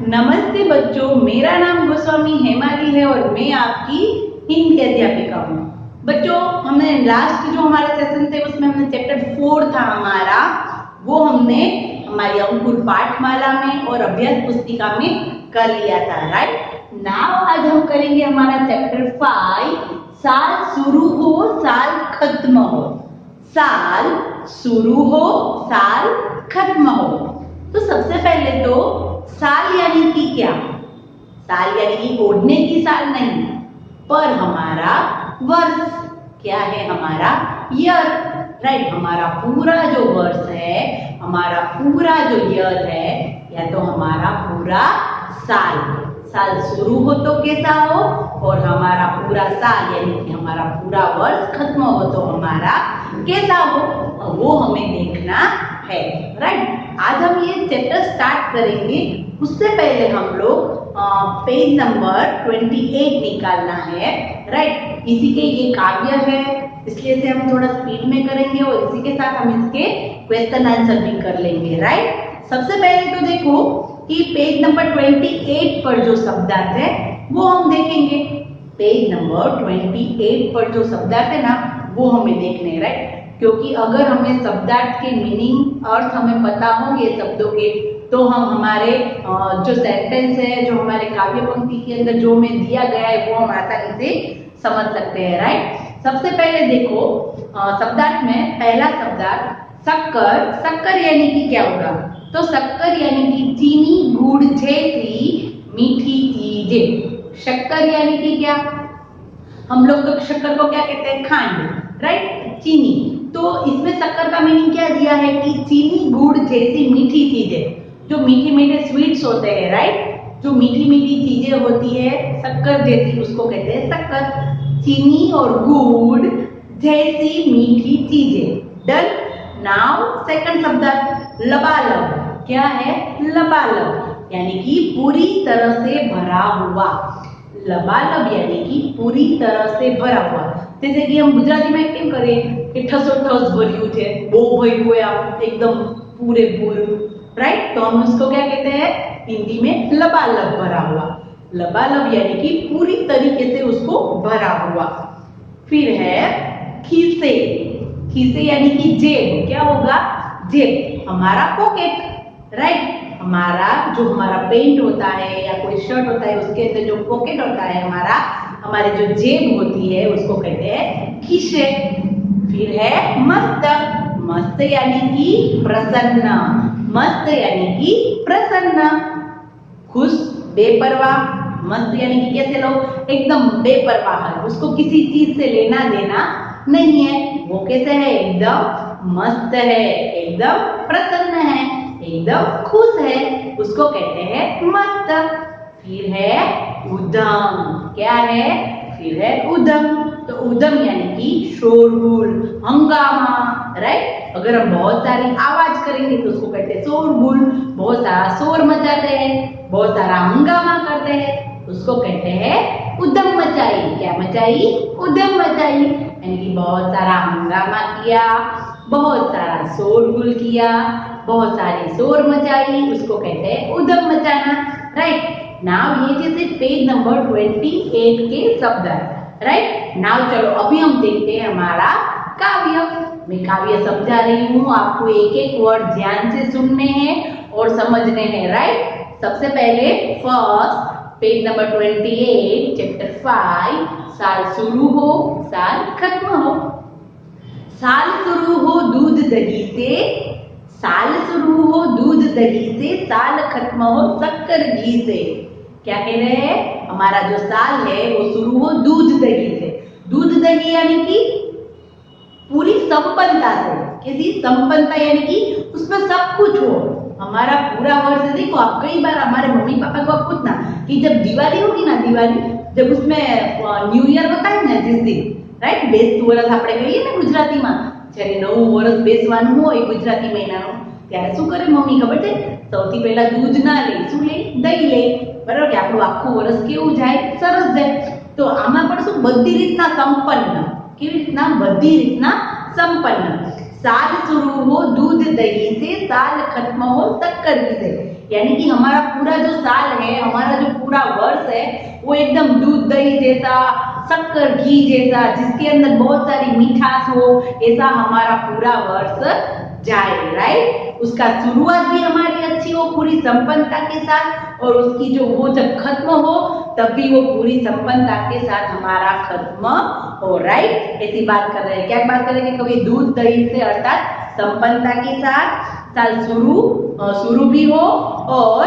नमस्ते बच्चों, मेरा नाम गोस्वामी हेमाली है और मैं आपकी हिंदी अध्यापिका हूँ। बच्चों, हमने लास्ट जो हमारे सेशन थे उसमें हमने चैप्टर 4 था हमारा, वो हमने हमारी अंकुर पाठमाला में और अभ्यास पुस्तिका में कर लिया था। राइट नाउ आज हम करेंगे हमारा चैप्टर 5, साल शुरू हो साल खत्म हो। साल शुरू हो साल खत्म हो। तो सबसे पहले तो साल यानी कि क्या? साल यानी कि ओढ़ने की साल नहीं, पर हमारा वर्ष क्या है? हमारा ईयर। राइट, हमारा पूरा जो वर्ष है, हमारा पूरा जो ईयर है, या तो हमारा पूरा साल। साल शुरू हो तो कैसा हो, और हमारा पूरा साल यानी कि हमारा पूरा वर्ष खत्म हो तो हमारा कैसा हो, वो हमें देखना है। राइट, आज हम ये चैप्टर स्टार्ट करेंगे। उससे पहले हम लोग पेज नंबर 28 निकालना है। राइट, इसी के ये काव्य है, इसलिए से हम थोड़ा स्पीड में करेंगे और इसी के साथ हम इसके क्वेश्चन आंसर भी कर लेंगे। राइट, सबसे पहले तो देखो कि पेज नंबर 28 पर जो शब्दार्थ है वो हम देखेंगे। पेज नंबर 28 पर जो शब्दार्थ है ना, वो हमें देखने हैं। राइट, क्योंकि अगर हमें शब्दार्थ के मीनिंग अर्थ हमें पता होंगे शब्दों के, तो हम हमारे जो सेंटेंस है, जो हमारे काव्य पंक्ति के अंदर जो हमें दिया गया है, वो हम आसानी से समझ सकते हैं। राइट, सबसे पहले देखो शब्दार्थ में पहला शब्दार्थ शक्कर। शक्कर यानी कि क्या होगा? तो शक्कर यानी कि चीनी गुड़ जैसी मीठी चीजें। शक्कर यानी कि क्या? हम लोग तो शक्कर को क्या कहते हैं? खांड। राइट, चीनी। तो इसमें शक्कर का मीनिंग क्या दिया है कि चीनी गुड़ जैसी मीठी चीजें, जो मीठे मीठे स्वीट्स होते हैं। राइट, जो मीठी मीठी चीजें होती है शक्कर जैसी, उसको कहते हैं शक्कर। चीनी और गुड़ जैसी मीठी चीजें। डन। नाउ सेकंड शब्द लबालब। क्या है? लबालब यानी कि पूरी तरह से भरा हुआ। लबालब यानी कि पूरी तरह से भरा हुआ। जैसे कि हम गुजराती में કેમ કરીએ કે ठसोठस भर्યું છે, બહુ ભર્યું હોય, આમ एकदम पूरे पूरे। राइट, तो हम उसको क्या कहते हैं हिंदी में? लबालब भरा हुआ। लबालब यानी कि पूरी तरीके से उसको भरा हुआ। फिर है खीसे। खीसे यानी कि जेब। क्या होगा? जेब, हमारा पॉकेट। राइट, हमारा जो हमारा पेंट होता है या कोई शर्ट होता है, उसके अंदर जो पॉकेट होता है हमारा, हमारी जो जेब होती है, उसको कहते हैं खीसे। फिर है मस्त। मस्त यानी कि प्रसन्न। मस्त यानी कि प्रसन्न। खुश, बेपरवाह। मस्त यानी कि कैसे लोग एकदम बेपरवाह है, उसको किसी चीज से लेना देना नहीं है, वो कैसे है? एकदम मस्त है, एकदम प्रसन्न है, एकदम खुश है, उसको कहते हैं मस्त। फिर है उदम। क्या है? फिर है उदम। तो उदम यानी कि शोरगुल, हंगामा। राइट, अगर हम बहुत सारी आवाज करेंगे तो उसको कहते हैं शोरगुल। बहुत सारा शोर मचाते हैं, बहुत सारा हंगामा करते हैं, उसको कहते हैं उदम मचाई। क्या मचाई? उदम मचाई, यानी कि बहुत सारा हंगामा किया, बहुत सारा शोरगुल किया, बहुत सारी शोर मचाई, उसको कहते हैं उदम मचाना। राइट, नाउ ये जैसे पेज नंबर 28 के शब्द है। राइट, नाउ चलो अभी हम देखते हैं हमारा काव्य। मैं काव्य समझा रही हूँ, आपको एक एक वर्ड ध्यान से सुनने हैं और समझने हैं। राइट, सबसे पहले फर्स्ट पेज नंबर 28 चैप्टर 5, साल शुरू हो साल खत्म हो। साल शुरू हो दूध दही से, साल शुरू हो दूध दही से, साल खत्म हो शक्कर घी से। क्या कह रहे हैं? हमारा जो साल है वो शुरू हो दूध दही से। दूध दही यानी कि पूरी संपन्नता से। कैसी संपन्नता? यानी कि उसमें सब कुछ हो। हमारा पूरा वर्ष देखो, आप कई बार हमारे मम्मी पापा को आप पूछना कि जब दिवाली होगी ना, दिवाली जब उसमें न्यू ईयर होता है ना जिस दिन, राइट, બેસતું વર્ષ આપણે કહીએ ને ગુજરાતીમાં, જ્યારે નવું વર્ષ બેસવાનું હોય ગુજરાતી મહિનાનું, ત્યારે શું કરે મમ્મી ખબર છે? સૌથી પહેલા દૂધ ના લે, શું લે? દહીં લે। બરાબર કે આપણું આખું વર્ષ કેવું જાય? સરસ જાય। તો આમાં પણ શું? બધી રીતના સંપન્ન। કેવી રીતના? બધી રીતના સંપન્ન। साल शुरू हो दूध दही से, साल खत्म हो शक्कर घी से। यानी कि हमारा पूरा जो साल है, हमारा जो पूरा वर्ष है, वो एकदम दूध दही जैसा, शक्कर घी जैसा, जिसके अंदर बहुत सारी मिठास हो, ऐसा हमारा पूरा वर्ष जाए, राइट। उसका शुरुआत भी हमारी अच्छी हो पूरी संपन्नता के साथ, और उसकी जो वो जब खत्म हो तब भी वो पूरी संपन्नता के साथ हमारा खत्म हो, राइट। ऐसी बात कर रहे हैं। क्या बात कर रहे हैं? कभी दूध दही से अर्थात संपन्नता के साथ साल शुरू भी हो, और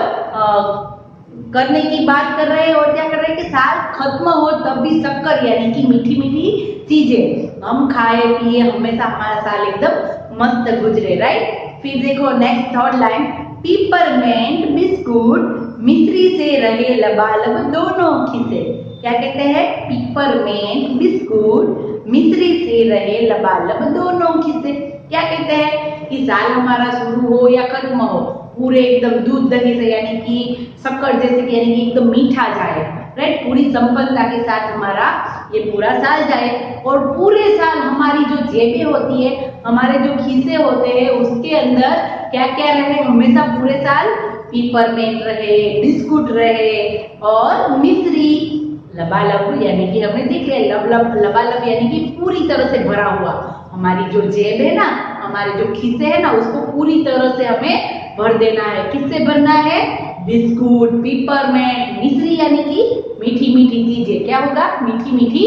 करने की बात कर रहे हैं, और क्या कर रहे हैं कि साल खत्म हो तब भी शक्कर यानी कि मीठी मीठी चीजें हम खाए पिए, हमेशा हमारा साल एकदम मस्त गुजरे, राइट। फिर देखो next third line, peppermint biscuit मिश्री से रहे लबालब दोनों खिसे। क्या कहते हैं? पिपरमेंट बिस्कुट मिश्री से रहे लबालब दोनों खिसे। क्या कहते हैं कि साल हमारा शुरू हो या खत्म हो, पूरे एकदम दूध दही से यानी कि शक्कर जैसे कि यानी कि एकदम मीठा जाए, राइट। पूरी संपन्नता के साथ हमारा ये पूरा साल जाए, और पूरे साल हमारी जो जेबें होती है, हमारे जो खीसे होते हैं, उसके अंदर क्या क्या रहे हमेशा पूरे साल? पिपरमेंट रहे, बिस्कुट रहे, और मिश्री लबालब यानी कि हमने देख लिया लबालब यानी कि पूरी तरह से भरा हुआ। हमारी जो जेब है ना, हमारे जो खीसे है ना, उसको पूरी तरह से हमें भर देना है। किससे भरना है? बिस्कुट, पिपरमेंट, मिश्री यानी कि मीठी मीठी चीजें। क्या होगा? मीठी मीठी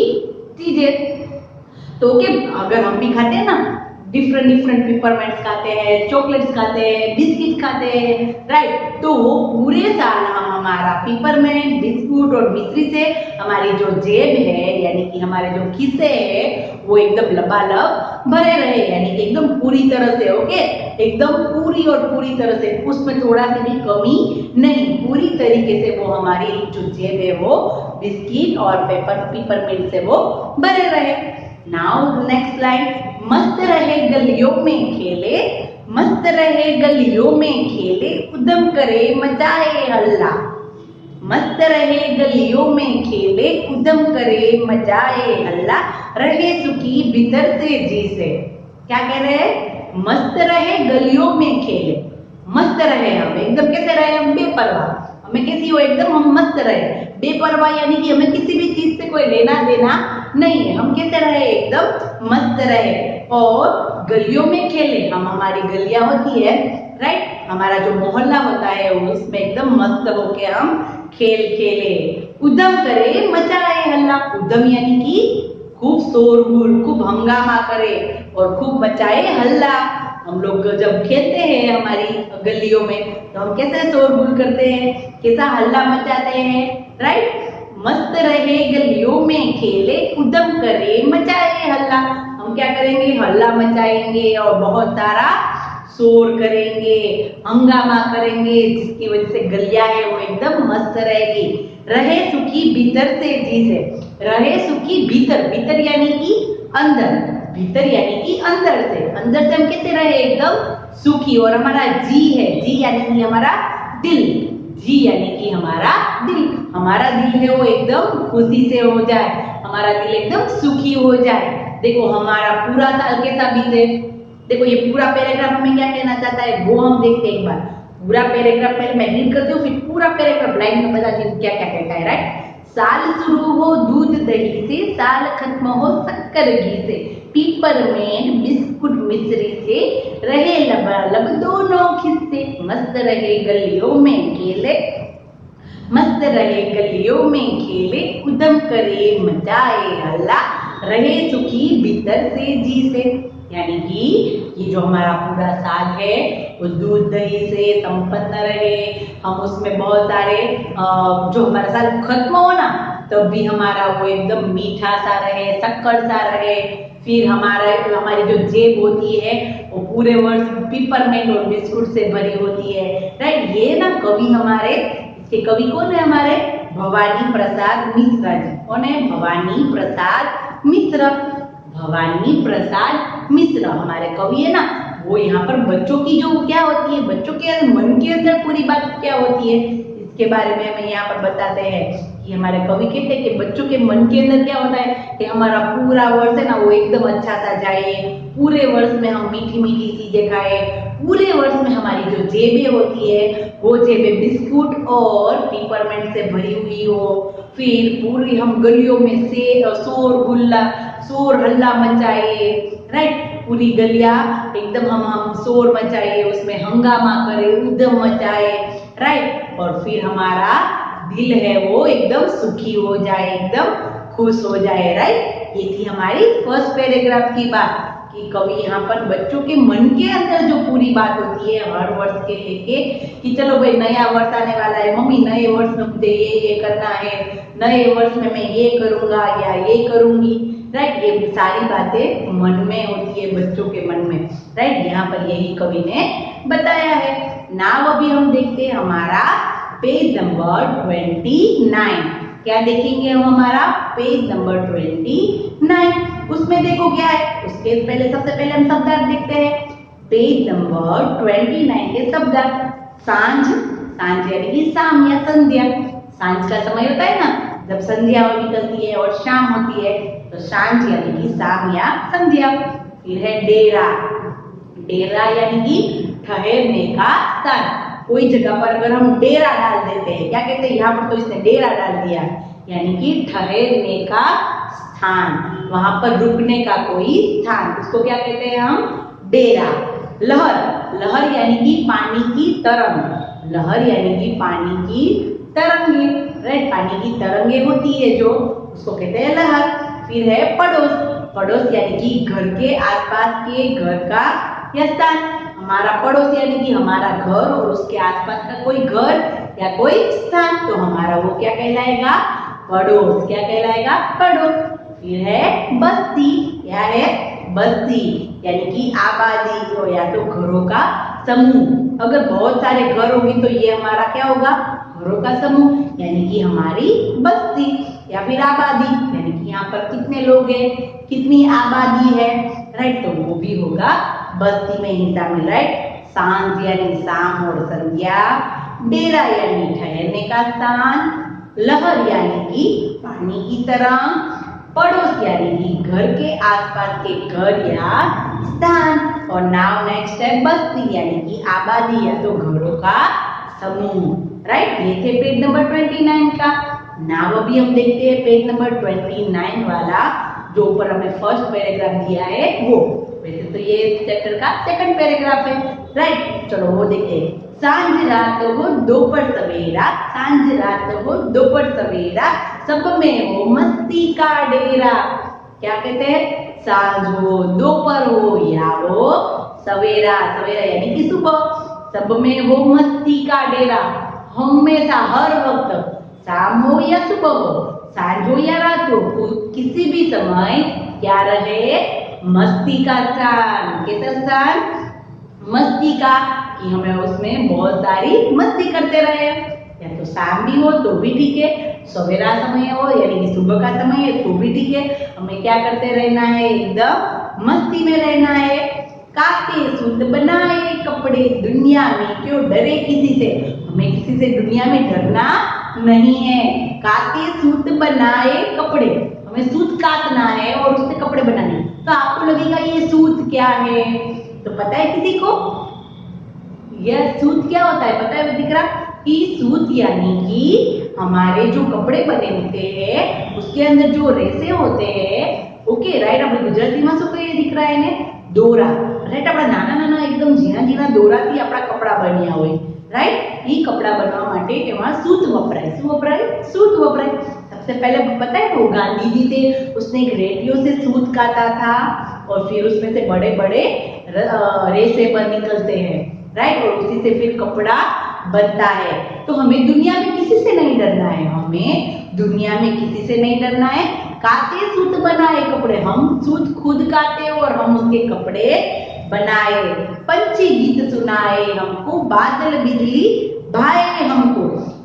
चीजें। तो क्या अगर हम भी खाते हैं ना, डिफरेंट पिपरमेंट्स खाते हैं, चॉकलेट्स खाते हैं, बिस्किट खाते हैं, राइट, तो वो पूरे साल हम हमारा पिपरमेंट, बिस्कुट और मिश्री से हमारी जो जेब है यानी कि हमारे जो खीसे है वो एकदम लबालब भरे रहे, यानी कि एकदम पूरी तरह से, ओके, एकदम पूरी और पूरी तरह से, उसमें थोड़ा सी भी कमी नहीं, पूरी तरीके से वो हमारी जो जेब है वो बिस्किट और पिपरमेंट से वो भरे रहे। नाउ नेक्स्ट लाइन, मस्त रहे गलियों में खेले, मस्त रहे गलियों में खेले, उद्यम करे मचाए हल्ला। मस्त रहे गलियों में खेले, उद्यम करे मचाए हल्ला, रहे सुखी भीतर से जी से। क्या कह रहे हैं? मस्त रहे गलियों में खेले, मस्त रहे हम एकदम, कैसे रहे हम? बेपरवाह। हमें कैसी हो? एकदम हम मस्त रहे, बेपरवाह यानी कि हमें किसी भी चीज से कोई लेना देना नहीं है। हम कैसे रहे? एकदम मस्त रहे, और गलियों में खेले, हम हमारी गलियां होती है, राइट, हमारा जो मोहल्ला होता है उसमें एकदम मस्त होके हम खेल खेले। उद्यम करे मचाए हल्ला, उद्यम यानी कि खूब शोरगुल, खूब हंगामा करे और खूब मचाए हल्ला। हम लोग जब खेलते हैं हमारी गलियों में तो हम कैसे शोरगुल करते हैं, कैसा हल्ला मचाते हैं, राइट। मस्त रहे गलियों में खेले, उद्यम करे मचाए हल्ला। हम क्या करेंगे? हल्ला मचाएंगे और बहुत सारा शोर करेंगे, हंगामा करेंगे, जिसकी वजह से गलियां है वो एकदम मस्त रहेगी। रहे सुखी भीतर से जी से, रहे सुखी भीतर, भीतर यानी कि अंदर, भीतर यानी कि अंदर से हम कैसे रहे? एकदम सुखी। और हमारा जी है, जी यानी कि हमारा दिल, जी यानी कि हमारा दिल, हमारा दिल है वो एकदम खुशी से हो जाए, हमारा दिल एकदम सुखी हो जाए। देखो हमारा पूरा साल कैसा बीते, देखो ये पूरा पैराग्राफ हमें क्या कहना चाहता है वो हम देखते हैं एक बार। पूरा पैराग्राफ पहले मैं रीड करती हूँ, फिर पूरा पैराग्राफ लाइन में बताती हूँ क्या क्या कहता है, राइट। साल शुरू हो दूध दही से, साल खत्म हो शक्कर घी से, पिपरमेंट बिस्कुट मिश्री से, रहे लबालब दोनों खिस्से, मस्त रहे गलियों में खेले, मस्त रहे गलियों में खेले, उद्यम करे मचाए हल्ला, रहे सुखी भीतर से जी से। यानी कि ये जो हमारा पूरा साल है वो दूध दही से संपन्न रहे, हम उसमें बहुत सारे जो हमारा साल खत्म हो ना तब भी हमारा वो एकदम मीठा सा रहे, शक्कर सा रहे। फिर हमारी जो जेब होती है वो पूरे वर्ष पिपरमेंट और बिस्कुट से भरी होती है, राइट। ये ना कवि हमारे, इसके कवि कौन है? हमारे भवानी प्रसाद मिश्रा जी। कौन है? भवानी प्रसाद मिश्र, भवानी प्रसाद मिश्र हमारे कवि है ना। वो यहाँ पर बच्चों की जो क्या होती है, बच्चों के मन के अंदर पूरी बात क्या होती है इसके बारे में हमें यहाँ पर बताते हैं कि हमारे कवि कहते हैं कि बच्चों के मन के अंदर क्या होता है कि हमारा पूरा वर्ष है ना वो एकदम अच्छा सा जाए, पूरे वर्ष में हम मीठी मीठी चीजें खाए, पूरे वर्ष में हमारी जो जेबें होती है वो जेबें बिस्कुट और पिपरमेंट से भरी हुई हो, फिर पूरी हम गलियों में से शोर हल्ला मचाए, राइट, पूरी गलियां एकदम हम शोर मचाए, उसमें हंगामा करे, उद्यम मचाए, राइट, और फिर हमारा दिल है वो एकदम सुखी हो जाए, एकदम खुश हो जाए, राइट। ये थी हमारी फर्स्ट पैराग्राफ की बात कि कवि यहाँ पर बच्चों के मन के अंदर जो पूरी बात होती है हर वर्ष के लेके कि चलो भाई नया वर्ष आने वाला है, मम्मी नए वर्ष में मुझे ये करना है, नए वर्ष में मैं ये करूंगा या ये करूंगी, राइट। ये सारी बातें मन में होती है बच्चों के मन में, राइट। यहाँ पर यही कवि ने बताया है। नाउ अभी हम देखते हैं हमारा पेज नंबर 29। क्या देखेंगे हम? हमारा पेज नंबर 29। उसमें देखो क्या है, उसके पहले सबसे पहले हम शब्दार्थ देखते हैं। पेज नंबर 29 के शब्दार्थ। सांझ, सांझ यानी कि शाम या संध्या। सांझ का समय होता है ना जब संध्या निकलती है और शाम होती है, तो सांझ यानी कि शाम या संध्या। फिर है डेरा, डेरा यानी कि ठहरने का स्थान। कोई जगह पर अगर हम डेरा डाल देते हैं, क्या कहते हैं, यहाँ पर तो इसने डेरा डाल दिया, यानी कि ठहरने का स्थान, वहां पर रुकने का कोई स्थान, उसको क्या कहते हैं हम? डेरा। लहर, लहर यानी कि पानी की तरंग, लहर यानी कि पानी की तरंगे, राइट, पानी की तरंगे होती है जो, उसको कहते हैं लहर। फिर है पड़ोस, पड़ोस यानी कि घर के आसपास के घर का या स्थान। हमारा पड़ोस यानी कि हमारा घर और उसके आसपास का कोई घर या कोई स्थान, तो हमारा वो क्या कहलाएगा? पड़ोस। क्या कहलाएगा? पड़ोस। फिर है बस्ती, क्या है? बस्ती यानी कि आबादी हो या तो घरों का समूह। अगर बहुत सारे घर होंगे तो ये हमारा क्या होगा? घरों का समूह, यानी कि हमारी बस्ती। या फिर आबादी यानी कि यहाँ पर कितने लोग हैं, कितनी आबादी है, राइट, तो वो भी होगा बस्ती में ही शामिल, राइट। सांझ यानी शाम और संध्या, डेरा यानी ठहरने का स्थान, लहर यानी कि पानी की तरह, पड़ोस यानी कि घर के आसपास के घर या स्थान, और नाउ नेक्स्ट है बस्ती यानी कि आबादी या तो घरों का समूह, राइट। ये थे पेज नंबर 29 का। नाउ अभी हम देखते हैं पेज नंबर 29 वाला, जो ऊपर हमें फर्स्ट पैराग्राफ दिया है वो। वैसे तो ये चैप्टर का सेकंड पैराग्राफ है, राइट। चलो वो देखते हैं। सांझ रात हो दोपहर सवेरा, सांझ रात हो दोपहर सवेरा, सब में हो मस्ती का डेरा। क्या कहते हैं? सांझ हो, दोपहर हो या हो सवेरा, सवेरा यानी कि सुबह, सब में हो मस्ती का डेरा। हमेशा हर वक्त, शाम हो या सुबह हो, सांझ हो या रात हो, किसी भी समय क्या रहे? मस्ती का स्थान। कैसा स्थान? मस्ती का, कि हमें उसमें बहुत सारी मस्ती करते रहे। या तो शाम भी हो तो भी ठीक है, सवेरा समय हो यानी कि सुबह का समय है तो भी ठीक है, हमें क्या करते रहना है? एकदम मस्ती में रहना है। काटे सूत बनाए कपड़े, दुनिया में क्यों डरे किसी से, हमें किसी से दुनिया में डरना नहीं है। काटे सूत बनाए कपड़े, हमें सूत काटना है और उससे कपड़े बनाने। तो आपको लगेगा ये सूत क्या है, तो पता है किसी को यह सूत क्या होता है? पता है दिख रहा कि सूत यानी कि हमारे जो कपड़े बने होते हैं उसके अंदर जो रेसे होते हैं, ओके, राइट। આપણે ગુજરાતીમાં શું કહીએ દીકરા એને? દોરા, રાઈટ। આપણા નાના નાના એકદમ ઝીણા ઝીણા દોરાથી આપણા કપડા બન્યા હોય, રાઈટ। એ કપડા बनवा માટે એમાં सूत વપરાય। શું વપરાય? सूत वपराय। सबसे पहले पता है वो गांधी जी थे, उसने एक रेडियो से सूत काटा था और फिर उसमें से बड़े बड़े रेसे पर निकलते हैं, राइट, और उसी से फिर कपड़ा बनता है। तो हमें दुनिया में किसी से नहीं डरना है, हमें दुनिया में किसी से नहीं डरना है। काटे सूत बनाए कपड़े, हम सूत खुद काटे और हम उसके कपड़े बनाए। पंछी गीत सुनाए हमको, बादल बिजली भाए हमको,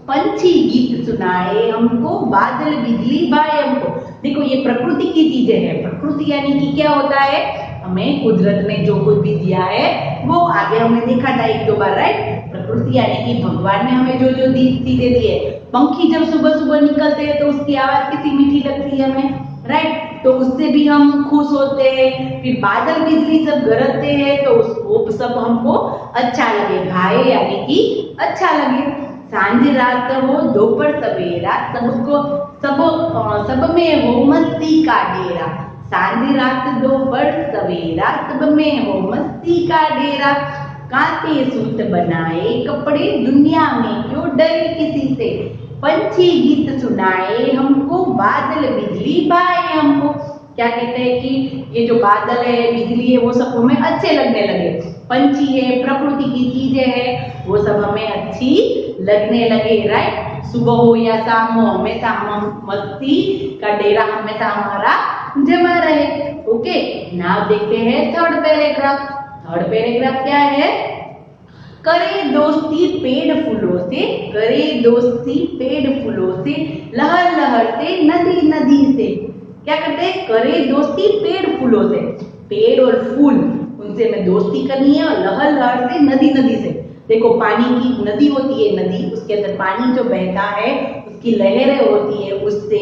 पंछी गीत सुनाए हमको, बादल बिजली भाए हमको। देखो ये प्रकृति की चीजें हैं। प्रकृति यानी कि क्या होता है? हमें कुदरत ने जो कुछ भी दिया है वो आगे हमने देखा था एक दो बार, राइट। प्रकृति यानी कि भगवान ने हमें जो जो चीजें दी है। पंखी जब सुबह सुबह निकलते हैं तो उसकी आवाज कितनी मीठी लगती है हमें, राइट। तो उससे भी हम खुश होते हैं। फिर बादल बिजली सब गरजते हैं तो वो सब हमको अच्छा लगे, भाई यानी कि अच्छा लगे। सांझ रात हो दोपहर सवेरा, सबको सब में हो मस्ती का डेरा। सांझ रात दोपहर सवेरा, सब में हो मस्ती का डेरा। कांटे सूट बनाए कपड़े, दुनिया में क्यों डरे किसी से। पंछी गीत सुनाए हमको, बादल बिजली भाए हमको। क्या कहते हैं कि ये जो बादल है, बिजली है, वो सब हमें अच्छे लगने लगे। पंछी है, प्रकृति की चीजें हैं, वो सब हमें अच्छी लगने लगे, राइट। सुबह हो या शाम हो, हमेशा हम मस्ती का डेरा हमेशा हमारा जमा रहे। ओके, नाउ देखते हैं थर्ड पैराग्राफ। थर्ड पैराग्राफ क्या है? करे दोस्ती पेड़ फूलों से, करे दोस्ती पेड़ फूलों से, लहर लहर से नदी नदी से। क्या करते हैं? करे दोस्ती पेड़ फूलों से, पेड़ और फूल उनसे हमें दोस्ती करनी है, और लहर लहर से नदी नदी से। देखो, पानी की नदी होती है, नदी, उसके अंदर पानी जो बहता है उसकी लहरें होती है, उससे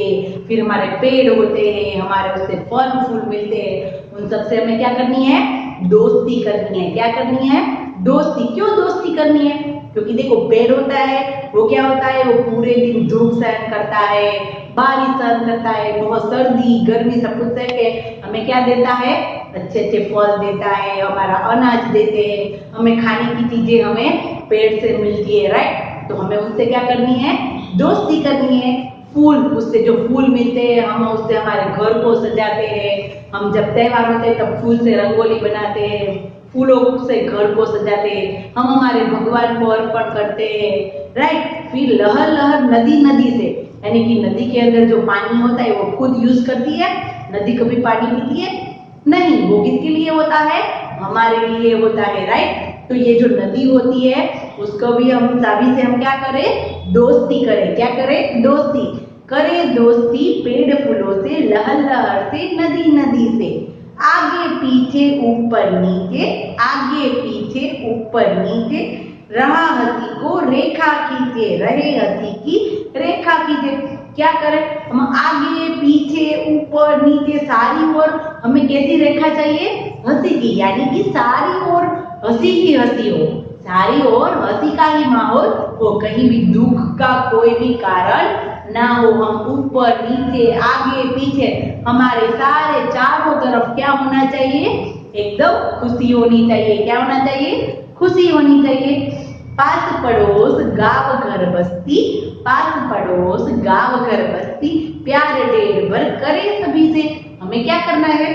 फिर हमारे पेड़ होते हैं, हमारे उससे फल फूल मिलते हैं। उन सबसे हमें क्या करनी है? दोस्ती करनी है। क्या करनी है? दोस्ती। क्यों दोस्ती करनी है? क्योंकि देखो, पेड़ होता है, वो क्या होता है? वो पूरे दिन धूप सहन करता है, बारिश सहन करता है, बहुत सर्दी गर्मी सब कुछ सह के हमें क्या देता है? अच्छे अच्छे फल देता है, हमारा अनाज देते हैं, हमें खाने की चीजें हमें पेड़ से मिलती है, राइट। तो हमें उससे क्या करनी है? दोस्ती करनी है। फूल, उससे जो फूल मिलते हैं हम उससे हमारे घर को सजाते हैं। हम जब त्योहार होते हैं तब फूल से रंगोली बनाते हैं, फूलों से घर को सजाते हैं, हम हमारे भगवान को अर्पण करते हैं, राइट। फिर लहर लहर नदी नदी से, यानी कि नदी के अंदर जो पानी होता है वो खुद यूज करती है। नदी कभी पानी पीती है? नहीं। वो किसके लिए होता है? हमारे लिए होता है, राइट। तो ये जो नदी होती है उसको भी हम चाबी से हम क्या करें? दोस्ती करें। क्या करें? दोस्ती करें। दोस्ती पेड़ फूलों से, लहर लहर से नदी नदी से, आगे पीछे ऊपर नीचे, आगे पीछे ऊपर नीचे, रहा हंसी को रेखा खींचे, रहे हंसी की रेखा खींचे। क्या करें? हम आगे पीछे ऊपर नीचे सारी ओर हमें कैसी रेखा चाहिए? हंसी की, यानी कि सारी ओर हंसी ही हंसी हो, सारी ओर हंसी का ही माहौल हो, कहीं भी दुख का कोई भी कारण ना हो। हम ऊपर नीचे आगे पीछे हमारे सारे चारों तरफ क्या होना चाहिए? एकदम खुशी होनी चाहिए। क्या होना चाहिए? खुशी होनी चाहिए। पास पड़ोस गांव घर बस्ती, पास पड़ोस गांव घर बस्ती, प्यार ढेर भर करे सभी से। हमें क्या करना है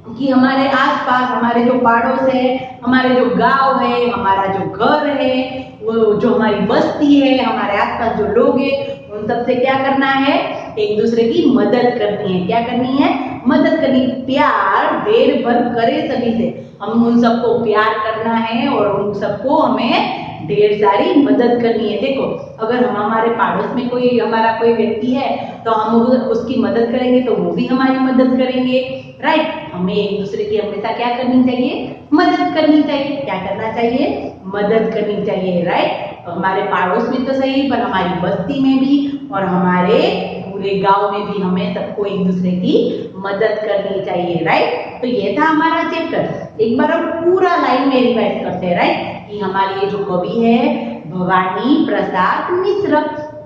कि हमारे आसपास, हमारे जो पड़ोस है, हमारे जो गांव है, हमारा जो घर है, वो जो हमारी बस्ती है, हमारे आसपास जो लोग हैं, उन सबसे क्या करना है? एक दूसरे की मदद करनी है। क्या करनी है? मदद करनी। प्यार ढेर भर करे सभी से, हम उन सबको प्यार करना है और उन सबको हमें ढेर सारी मदद करनी है। देखो, अगर हम हमारे पड़ोस में कोई हमारा कोई व्यक्ति है तो हम उसकी मदद करेंगे तो वो भी हमारी मदद करेंगे, राइट। हमें एक दूसरे की हमेशा क्या करनी चाहिए? मदद करनी चाहिए। क्या करना चाहिए? मदद करनी चाहिए, राइट। हमारे पड़ोस में तो सही, पर हमारी बस्ती में भी और हमारे पूरे गांव में भी हमें सबको एक दूसरे की मदद करनी चाहिए, राइट। तो ये था हमारा चैप्टर। एक बार हम पूरा लाइन में रिवाइज करते हैं, राइट। कि हमारे ये जो कवि है भवानी प्रसाद मिश्र,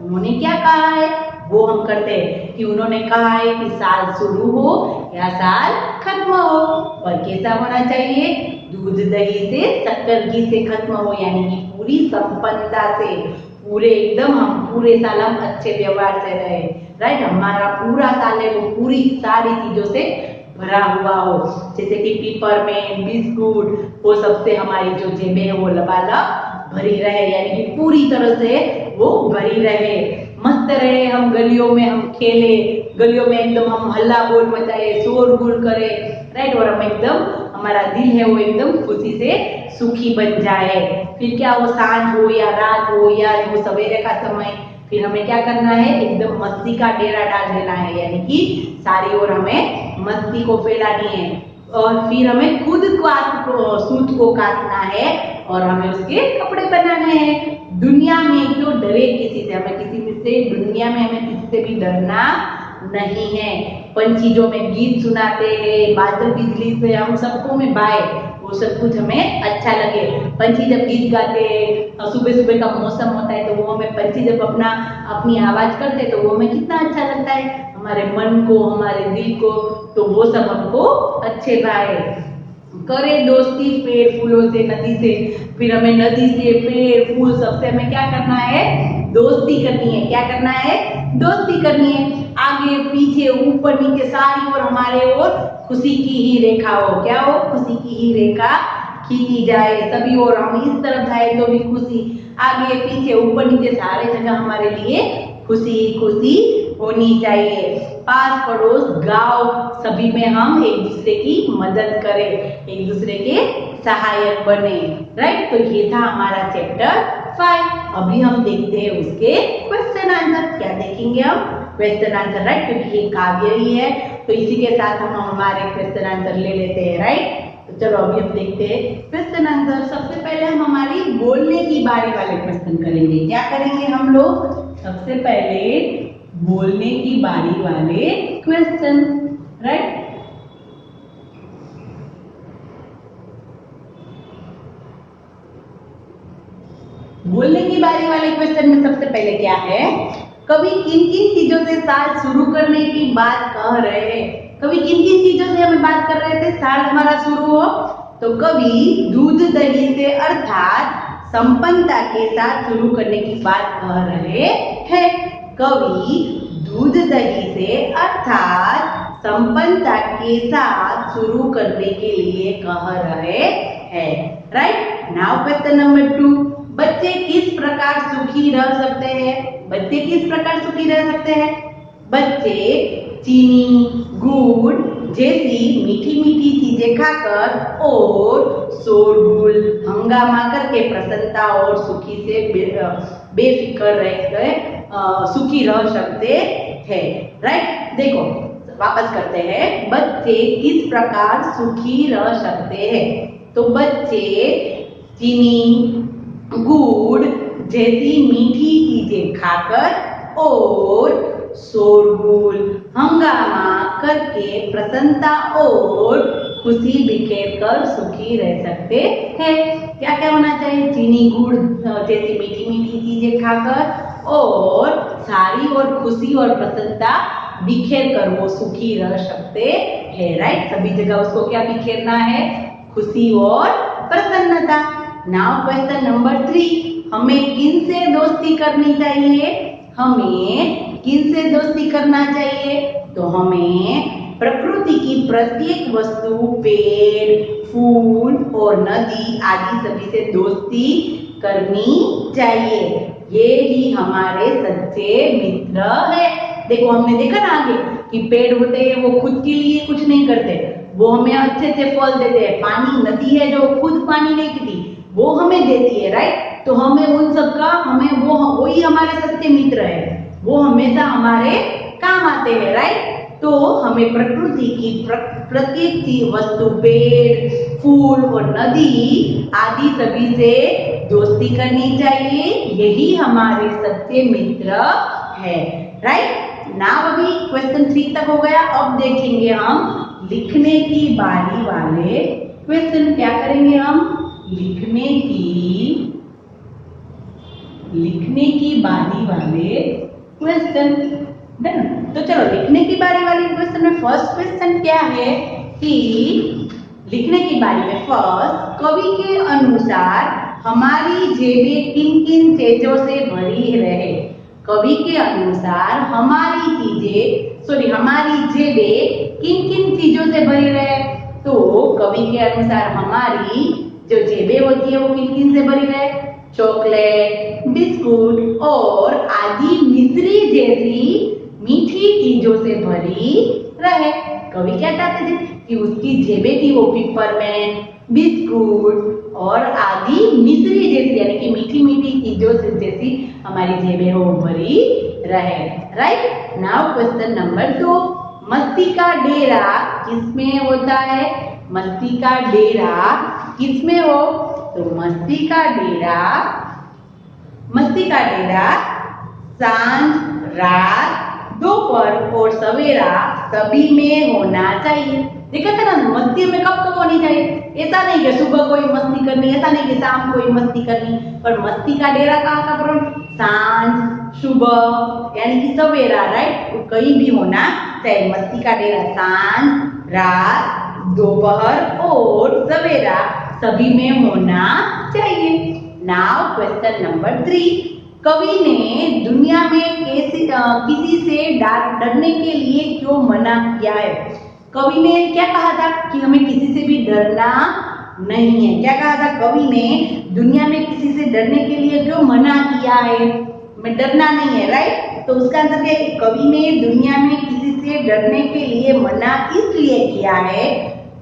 उन्होंने क्या कहा है वो हम करते हैं। कि उन्होंने कहा है कि साल शुरू हो या साल खत्म हो, और कैसा होना चाहिए? दूध दही से शक्कर घी से खत्म हो, यानी कि पूरी संपन्नता से, पूरे एकदम हम पूरे साल हम अच्छे व्यवहार से रहे, राइट। हमारा पूरा साल है वो पूरी सारी चीजों से भरा हुआ हो, जैसे कि पेपर में बिस्कुट, वो सबसे हमारी जो जेबें है वो लबालब भरी रहे, यानी कि पूरी तरह से वो भरी रहे, मस्त रहे। हम गलियों में हम खेले, गलियों में एकदम हम हल्ला बोल मचाए, शोरगुल करे, राइट। और हम एकदम, हमारा दिल है वो एकदम खुशी से सुखी बन जाए। फिर क्या वो सांझ हो या रात हो या वो सवेरे का समय, फिर हमें क्या करना है? एकदम मस्ती का डेरा डाल देना है, यानी कि सारी ओर हमें मस्ती को फैलानी है। और फिर हमें खुद सूत को काटना है और हमें उसके कपड़े बनाने हैं। दुनिया में क्यों डरे किसी से, हमें किसी से, दुनिया में हमें किसी से भी डरना नहीं है। पंछी जो हमें गीत सुनाते हैं, बादल बिजली से हम सबको में बाय, वो सब कुछ हमें अच्छा लगे। पंछी जब गीत गाते हैं, सुबह सुबह का मौसम होता है तो वो हमें पंछी जब अपनी आवाज करते हैं तो वो हमें कितना अच्छा लगता है, हमारे मन को, हमारे दिल को, तो वो सब हमको अच्छे भाए। करे दोस्ती पेड़ फूलों से, नदी से, फिर हमें नदी से, पेड़ फूल सबसे हमें क्या करना है, दोस्ती करनी है। क्या करना है, दोस्ती करनी है। आगे पीछे ऊपर नीचे सारी ओर हमारे ओर खुशी की ही रेखा हो। क्या हो, खुशी की ही रेखा खींची जाए सभी ओर, हम इस तरफ जाए तो भी खुशी, आगे पीछे ऊपर नीचे सारे जगह हमारे लिए खुशी खुशी होनी चाहिए। पास पड़ोस गांव सभी में हम एक दूसरे की मदद करें, एक दूसरे के सहायक बने। राइट, तो ये था हमारा चैप्टर 5। अभी हम देखते हैं उसके क्वेश्चन आंसर। क्या देखेंगे हम, क्वेश्चन आंसर। राइट, क्योंकि ये काव्य ही है तो इसी के साथ हम हमारे क्वेश्चन आंसर ले लेते हैं। राइट, तो चलो अभी हम देखते हैं क्वेश्चन आंसर। सबसे पहले हम हमारी बोलने की बारी वाले क्वेश्चन करेंगे। क्या करेंगे हम लोग, सबसे पहले बोलने की बारी वाले क्वेश्चन। राइट, बोलने की बारी वाले क्वेश्चन में सबसे पहले क्या है, कवि किन किन चीजों से साल शुरू करने की बात कह रहे हैं। कवि किन किन चीजों से हमें बात कर रहे थे साल हमारा शुरू हो, तो कवि दूध दही से अर्थात संपन्नता के साथ शुरू करने की बात कह रहे हैं। कवि दूध दही से अर्थात संपन्नता के साथ शुरू करने के लिए कह रहे हैं। राइट, नाउ क्वेश्चन नंबर 2, बच्चे किस प्रकार सुखी रह सकते हैं। बच्चे किस प्रकार सुखी रह सकते हैं, बच्चे चीनी, गुड़ जैसी मीठी मीठी चीजें खाकर और शोरगुल हंगामा करके प्रसन्नता और सुखी से बेफिक्र रहकर सुखी रह सकते हैं। राइट, देखो वापस करते हैं, बच्चे किस प्रकार सुखी रह सकते हैं, तो बच्चे चीनी, गुड़ जैसी मीठी चीजें खाकर और शोरगुल हंगामा करके प्रसन्नता और खुशी बिखेर कर सुखी रह सकते हैं। क्या क्या होना चाहिए, चीनी गुड़ जैसी मीठी मीठी चीजें खाकर और सारी और खुशी और प्रसन्नता बिखेर कर वो सुखी रह सकते हैं। राइट, सभी जगह उसको क्या बिखेरना है, खुशी और प्रसन्नता। नाउ क्वेश्चन नंबर 3, हमें किन से दोस्ती करनी चाहिए। हमें किन से दोस्ती करना चाहिए, तो हमें प्रकृति की प्रत्येक वस्तु, पेड़, फूल और नदी आदि सभी से दोस्ती करनी चाहिए। ये ही हमारे सच्चे मित्र है। देखो हमने देखा ना आगे कि पेड़ होते हैं वो खुद के लिए कुछ नहीं करते, वो हमें अच्छे से फल देते हैं। पानी, नदी है जो खुद पानी नहीं पीती, वो हमें देती है। राइट, तो हमें उन सब का, हमें वो ही हमारे सच्चे मित्र है, वो हमेशा हमारे काम आते हैं। राइट, तो हमें प्रकृति की प्रत्येक वस्तु, पेड़, फूल और नदी आदि सभी से दोस्ती करनी चाहिए। यही हमारे सच्चे मित्र है। राइट, नाउ अभी क्वेश्चन 3 तक हो गया। अब देखेंगे हम लिखने की बारी वाले क्वेश्चन। क्या करेंगे हम, लिखने की बारी वाले क्वेश्चन। तो चलो लिखने की बारी वाले क्वेश्चन में फर्स्ट क्वेश्चन क्या है कि लिखने की बारी में फर्स्ट, कवि के अनुसार हमारी जेबें किन किन चीजों से भरी रहे। कवि के अनुसार हमारी जेबें किन किन चीजों से भरी रहे, तो कवि के अनुसार हमारी जो जेबें होती है वो किन किन से भरी रहे, चॉकलेट, बिस्कुट और आदि मिश्री जैसी मीठी चीजों से भरी रहे। कवि क्या चाहते थे कि उसकी जेबें थी वो पिपरमेंट, बिस्कुट और आदि मिश्री जैसी, यानी कि मीठी मीठी चीजों से जैसी हमारी जेबें हो भरी रहे। राइट, नाउ क्वेश्चन नंबर 2, मस्ती का डेरा किसमें होता है। मस्ती का डेरा किसमें हो, तो मस्ती का डेरा सांझ, रात, दोपहर और सवेरा सभी में होना चाहिए। देखा था ना, मस्ती में कब कब होनी चाहिए। ऐसा नहीं कि सुबह कोई मस्ती करनी, ऐसा नहीं कि शाम कोई मस्ती करनी, पर मस्ती का डेरा कहाँ का करो, सांझ, सुबह यानी कि सवेरा, राइट। तो कहीं भी होना चाहिए। मस्ती का डेरा सांझ, रात, दोपहर और सवेरा सभी में होना चाहिए। नाउ क्वेश्चन नंबर 3, कवि ने दुनिया में किसी से डरने के लिए क्यों मना किया है। कवि ने क्या कहा था कि हमें किसी से भी डरना नहीं है। क्या कहा था कवि ने, दुनिया में किसी से डरने के लिए क्यों मना किया है, हमें डरना नहीं है, राइट। तो उसका आंसर क्या है, कवि ने दुनिया में किसी से डरने के लिए मना इसलिए किया है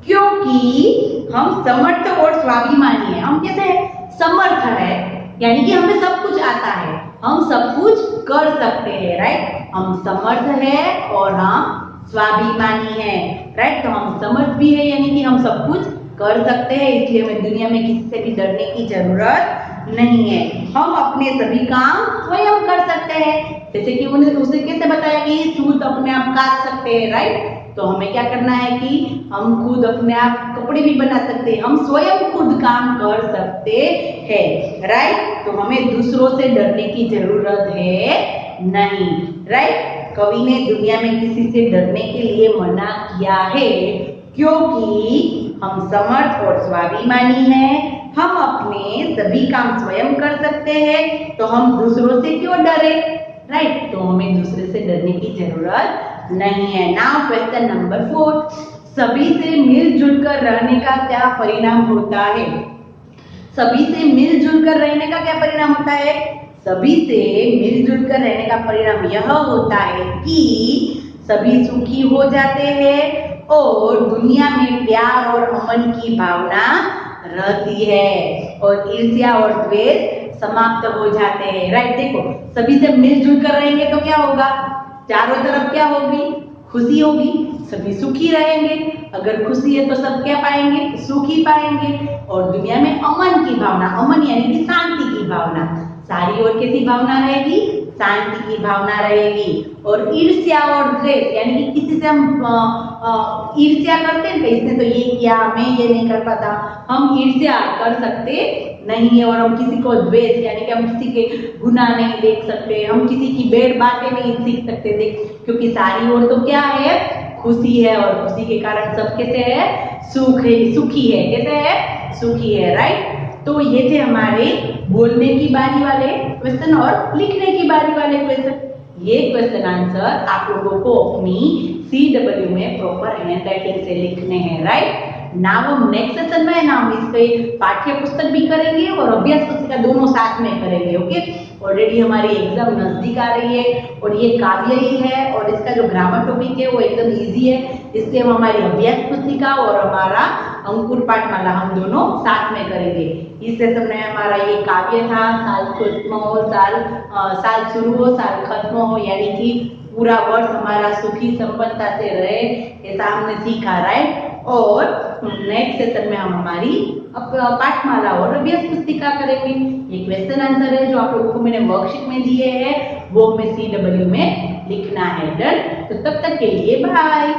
क्योंकि हम समर्थ और स्वाभिमानी है। हम कहते हैं समर्थ है, यानी कि हमें सब कुछ आता है, हम सब कुछ कर सकते हैं, राइट। हम समर्थ है और हम स्वाभिमानी है, राइट। तो हम समर्थ भी है, यानी कि हम सब कुछ कर सकते हैं, इसलिए हमें दुनिया में किसी से भी डरने की जरूरत नहीं है। हम अपने सभी काम स्वयं कर सकते हैं, जैसे कि उसे कैसे बताया कि सूत अपने आप काट सकते हैं, राइट। तो हमें क्या करना है कि हम खुद अपने आप कपड़े भी बना सकते हैं, हम स्वयं खुद काम कर सकते हैं, राइट। तो हमें दूसरों से डरने की जरूरत है नहीं, राइट। कवि ने दुनिया में किसी से डरने के लिए मना किया है क्योंकि हम समर्थ और स्वाभिमानी हैं, हम अपने सभी काम स्वयं कर सकते हैं, तो हम दूसरों से क्यों डरे, राइट। तो हमें दूसरे से डरने की जरूरत नहीं है। नाउ क्वेश्चन नंबर 4, सभी से मिलजुल कर रहने का क्या परिणाम होता है। सभी से मिलजुल कर रहने का क्या परिणाम होता है, सभी से मिलजुल कर रहने का परिणाम यह होता है कि सभी सुखी हो जाते हैं और दुनिया में प्यार और अमन की भावना रहती है और ईर्ष्या और द्वेष समाप्त हो जाते हैं, राइट। देखो, सभी से मिलजुल कर रहेंगे तो क्या होगा, चारों तरफ क्या होगी, खुशी होगी, सभी सुखी रहेंगे। अगर खुशी है तो सब क्या पाएंगे, सुखी पाएंगे। और दुनिया में अमन की भावना, अमन यानी कि शांति की भावना, सारी ओर कैसी भावना रहेगी, शांति की भावना रहेगी। और ईर्ष्या और द्वेष यानी कि किसी से हम ईर्ष्या करते हैं, इसने तो ये किया, मैं ये नहीं कर पाता, हम ईर्ष्या कर सकते नहीं है। और हम किसी को द्वेष यानी कि हम किसी के गुनाह नहीं देख सकते, हम किसी की बेड बातें नहीं सीख सकते देख, क्योंकि सारी ओर तो क्या है, खुशी है। और खुशी के कारण सब कैसे है, सुख है, सुखी है, कैसे है, सुखी है, राइट। तो ये थे हमारे बोलने की बारी वाले क्वेश्चन और लिखने की बारी वाले क्वेश्चन। ये क्वेश्चन आंसर आप लोगों को अपनी CW में प्रॉपर हैंडराइटिंग से लिखने हैं, राइट। नाउ हम नेक्स्ट सेशन में ना हम इसके पाठ्य पुस्तक भी करेंगे और अभ्यास पुस्तिका दोनों साथ में करेंगे, ओके। ऑलरेडी हमारी एग्जाम नजदीक आ रही है और ये काव्य ही है और इसका जो ग्रामर टॉपिक है वो एकदम इजी है, इसलिए हम हमारी अभ्यास पुस्तिका और हमारा अंकुर पाठमाला हम दोनों साथ में करेंगे। इस सेशन में हमारा ये काव्य था, साल खत्म हो, साल शुरू हो, साल खत्म हो, यानी कि पूरा वर्ष हमारा सुखी संपन्नता से रहे, ऐसा हमने सीखा, राइट। और नेक्स्ट सेशन में हम हमारी पाठमाला और अभ्यास पुस्तिका करेंगे। ये क्वेश्चन आंसर है जो आप लोगों को मैंने वर्कशीट में दिए हैं, वो हमें CW में लिखना है, डन। तो तब तक के लिए बाय।